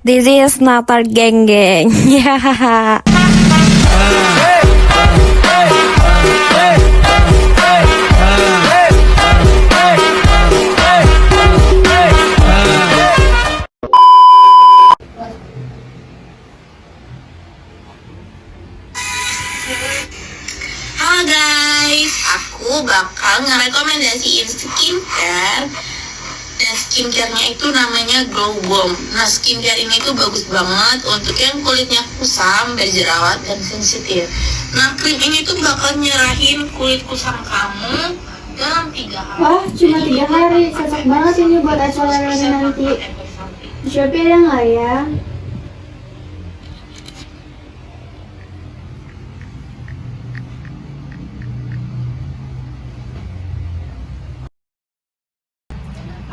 This is not our geng. Yeah. Halo guys, aku bakal ngerekomendasiin skincare. Dan skincare-nya itu namanya Glow Bomb. Nah, skincare ini tuh bagus banget untuk yang kulitnya kusam, berjerawat, dan sensitif. Nah, krim ini tuh bakal nyerahin kulit kusam kamu dalam 3 hari. Wah, cuma 3 hari. Cocok banget ini buat acara nanti. Di Shopee ada nggak ya?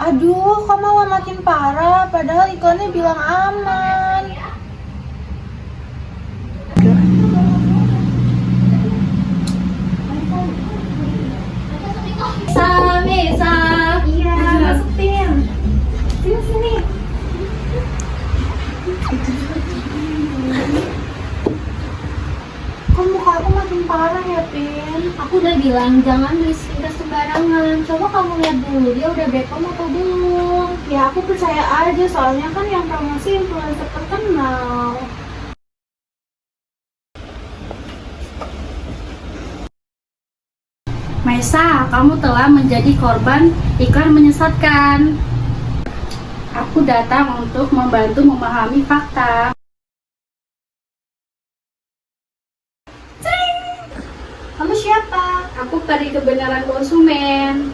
Aduh, kok malah makin parah, padahal iklannya bilang aman. Mesa. Iya, masukin. Sini. Kok muka aku makin parah ya, Pin? Aku udah bilang jangan beli skincare sembarangan. Coba kamu lihat dulu dia udah BPOM atau belum. Ya aku percaya aja, soalnya kan yang promosi influencer terkenal. Maisa, kamu telah menjadi korban iklan menyesatkan. Aku datang untuk membantu memahami fakta. Kamu siapa? Aku peri kebenaran konsumen.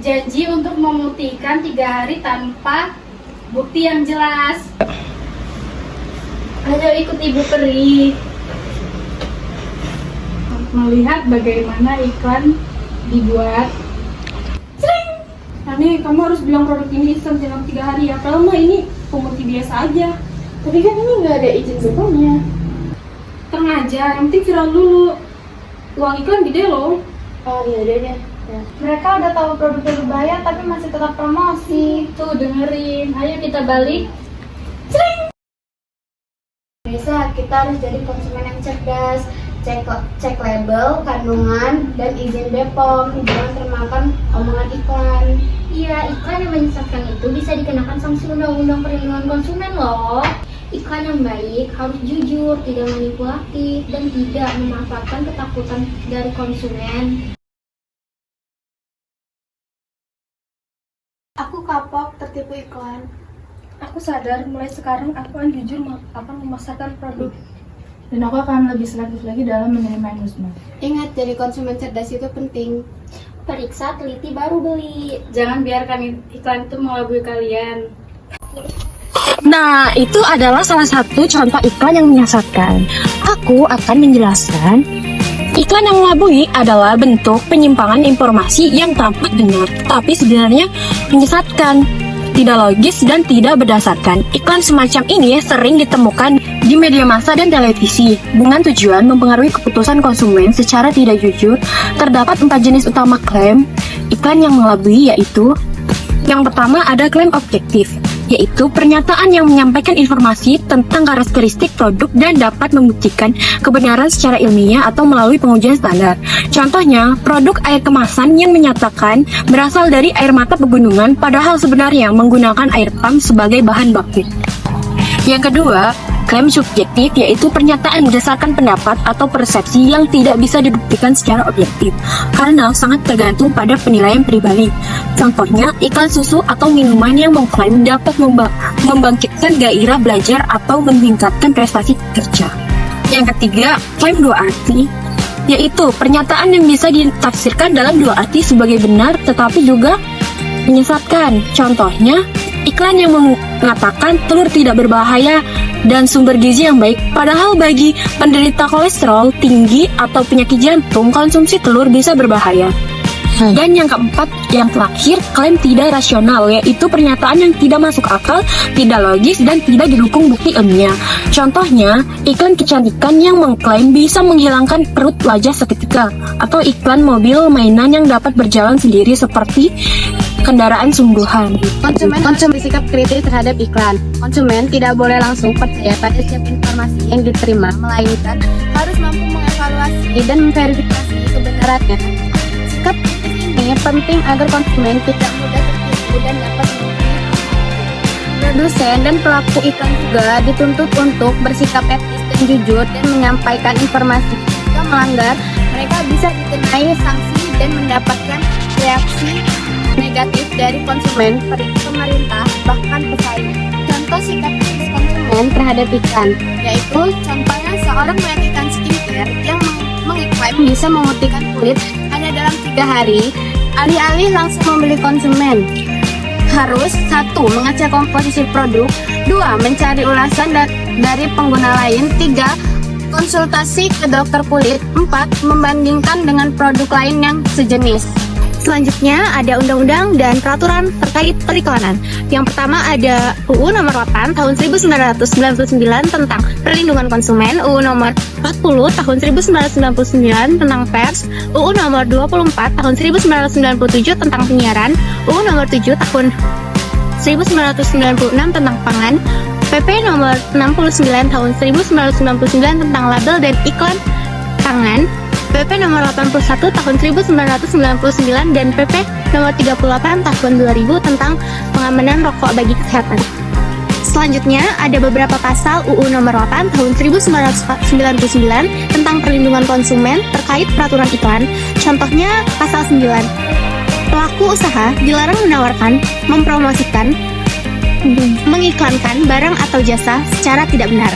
Janji untuk memutihkan 3 hari tanpa bukti yang jelas. Ayo ikut Ibu Peri. Melihat bagaimana iklan dibuat. Nah nih, kamu harus bilang produk ini instan dalam 3 hari ya. Kalau mah ini pemutih biasa aja. Tapi kan ini nggak ada izin BPOM-nya. Tenang aja, yang penting viral dulu. Uang iklan gede loh. Oh iya deh. Ya. Mereka udah tahu produknya berbahaya tapi masih tetap promosi. Tuh dengerin. Ayo kita balik. Bisa, kita harus jadi konsumen yang cerdas. Cek label, kandungan, dan izin BPOM. Jangan termakan omongan iklan. Iya, iklan yang menyesatkan itu bisa dikenakan sanksi Undang-Undang Perlindungan Konsumen loh. Iklan yang baik harus jujur, tidak manipulatif, dan tidak memanfaatkan ketakutan dari konsumen. Aku kapok tertipu iklan. Aku sadar mulai sekarang aku akan jujur akan memasarkan produk. Dan aku akan lebih selektif lagi dalam menerima endorsement. Ingat, jadi konsumen cerdas itu penting. Periksa, teliti, baru beli. Jangan biarkan iklan itu mengelabui kalian. Nah, itu adalah salah satu contoh iklan yang menyesatkan. Aku akan menjelaskan. Iklan yang melabui adalah bentuk penyimpangan informasi yang tampak benar, tapi sebenarnya menyesatkan, tidak logis, dan tidak berdasarkan. Iklan semacam ini sering ditemukan di media massa dan televisi dengan tujuan mempengaruhi keputusan konsumen secara tidak jujur. Terdapat 4 jenis utama klaim iklan yang melabui, yaitu yang pertama ada klaim objektif, yaitu pernyataan yang menyampaikan informasi tentang karakteristik produk dan dapat membuktikan kebenaran secara ilmiah atau melalui pengujian standar. Contohnya, produk air kemasan yang menyatakan berasal dari air mata pegunungan, padahal sebenarnya menggunakan air pump sebagai bahan baku. Yang kedua, klaim subjektif, yaitu pernyataan berdasarkan pendapat atau persepsi yang tidak bisa dibuktikan secara objektif karena sangat tergantung pada penilaian pribadi. Contohnya, iklan susu atau minuman yang mengklaim dapat membangkitkan gairah belajar atau meningkatkan prestasi kerja. Yang ketiga, klaim 2 arti, yaitu pernyataan yang bisa ditafsirkan dalam 2 arti sebagai benar tetapi juga menyesatkan. Contohnya, iklan yang mengatakan telur tidak berbahaya dan sumber gizi yang baik. Padahal bagi penderita kolesterol tinggi atau penyakit jantung, konsumsi telur bisa berbahaya. Dan yang keempat, yang terakhir, klaim tidak rasional, yaitu pernyataan yang tidak masuk akal, tidak logis, dan tidak didukung bukti ilmiah. Contohnya, iklan kecantikan yang mengklaim bisa menghilangkan perut wajah seketika, atau iklan mobil mainan yang dapat berjalan sendiri seperti kendaraan sungguhan. Konsumen bersikap kritis terhadap iklan. Konsumen tidak boleh langsung percaya pada setiap informasi yang diterima, melainkan harus mampu mengevaluasi dan memverifikasi kebenarannya. Sikap kritis ini penting agar konsumen tidak mudah tertipu dan dapat mengikuti. Produsen dan pelaku iklan juga dituntut untuk bersikap etis dan jujur dan menyampaikan informasi. Jika melanggar, mereka bisa dikenai sanksi dan mendapatkan reaksi negatif dari konsumen, pemerintah, bahkan pesaing. Contoh sikap kritis konsumen terhadap iklan, yaitu contohnya seorang brand iklan skincare yang mengklaim bisa memutihkan kulit hanya dalam 3 hari, alih-alih langsung membeli konsumen. Harus 1. Mengecek komposisi produk, 2. Mencari ulasan dari pengguna lain, 3. Konsultasi ke dokter kulit, 4. Membandingkan dengan produk lain yang sejenis. Selanjutnya ada undang-undang dan peraturan terkait periklanan. Yang pertama ada UU nomor 8 tahun 1999 tentang perlindungan konsumen, UU nomor 40 tahun 1999 tentang pers, UU nomor 24 tahun 1997 tentang penyiaran, UU nomor 7 tahun 1996 tentang pangan, PP nomor 69 tahun 1999 tentang label dan iklan pangan, PP nomor 81 tahun 1999 dan PP nomor 38 tahun 2000 tentang pengamanan rokok bagi kesehatan. Selanjutnya ada beberapa pasal UU nomor 8 tahun 1999 tentang perlindungan konsumen terkait peraturan iklan. Contohnya pasal 9. Pelaku usaha dilarang menawarkan, mempromosikan, mengiklankan barang atau jasa secara tidak benar.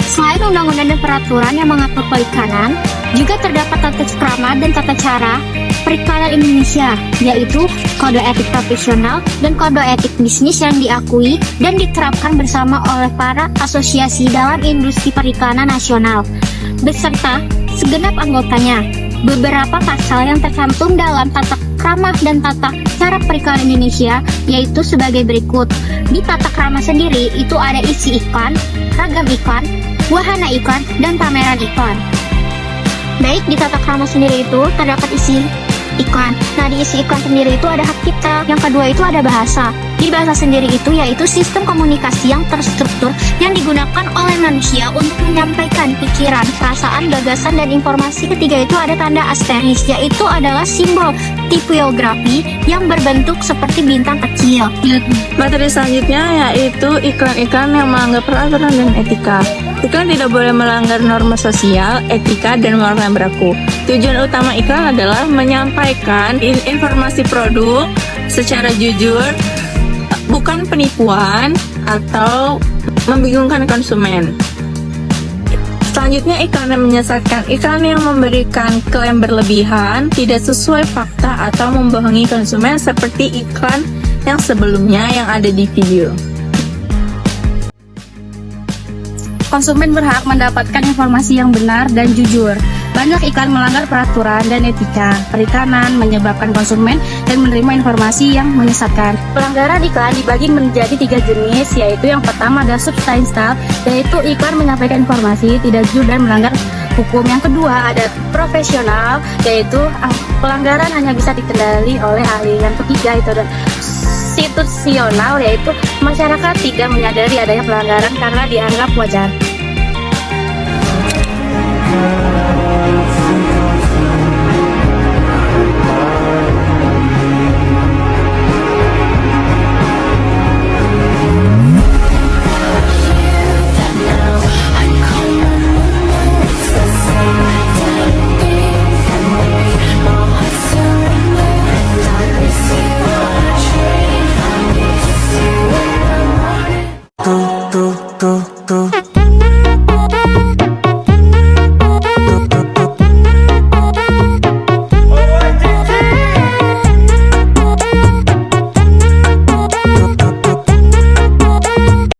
Selain undang-undang dan peraturan yang mengatur periklanan, juga terdapat tata krama dan tata cara periklanan Indonesia, yaitu Kode Etik Profesional dan Kode Etik Bisnis yang diakui dan diterapkan bersama oleh para asosiasi dalam industri periklanan nasional, beserta segenap anggotanya. Beberapa pasal yang tercantum dalam tata krama dan tata cara periklanan Indonesia yaitu sebagai berikut. Di tata krama sendiri itu ada isi iklan, ragam iklan, wahana iklan, dan pameran iklan. Baik, di tata krama sendiri itu terdapat isi iklan. Nah, di isi iklan sendiri itu ada hak cipta. Yang kedua itu ada bahasa. Di bahasa sendiri itu yaitu sistem komunikasi yang terstruktur yang digunakan oleh manusia untuk menyampaikan pikiran, perasaan, gagasan, dan informasi. Ketiga itu ada tanda asteris, yaitu adalah simbol tipografi yang berbentuk seperti bintang kecil. Materi selanjutnya yaitu iklan-iklan yang melanggar peraturan dan etika. Iklan tidak boleh melanggar norma sosial, etika, dan moral yang berlaku. Tujuan utama iklan adalah menyampaikan informasi produk secara jujur, bukan penipuan atau membingungkan konsumen. Selanjutnya iklan yang menyesatkan. Iklan yang memberikan klaim berlebihan, tidak sesuai fakta atau membohongi konsumen seperti iklan yang sebelumnya yang ada di video. Konsumen berhak mendapatkan informasi yang benar dan jujur. Banyak iklan melanggar peraturan dan etika periklanan, menyebabkan konsumen dan menerima informasi yang menyesatkan. Pelanggaran iklan dibagi menjadi 3 jenis, yaitu yang pertama ada substansial, yaitu iklan menyampaikan informasi tidak jujur dan melanggar hukum. Yang kedua ada profesional, yaitu pelanggaran hanya bisa dikendali oleh ahli. Yang ketiga itu ada situasional, yaitu masyarakat tidak menyadari adanya pelanggaran karena dianggap wajar.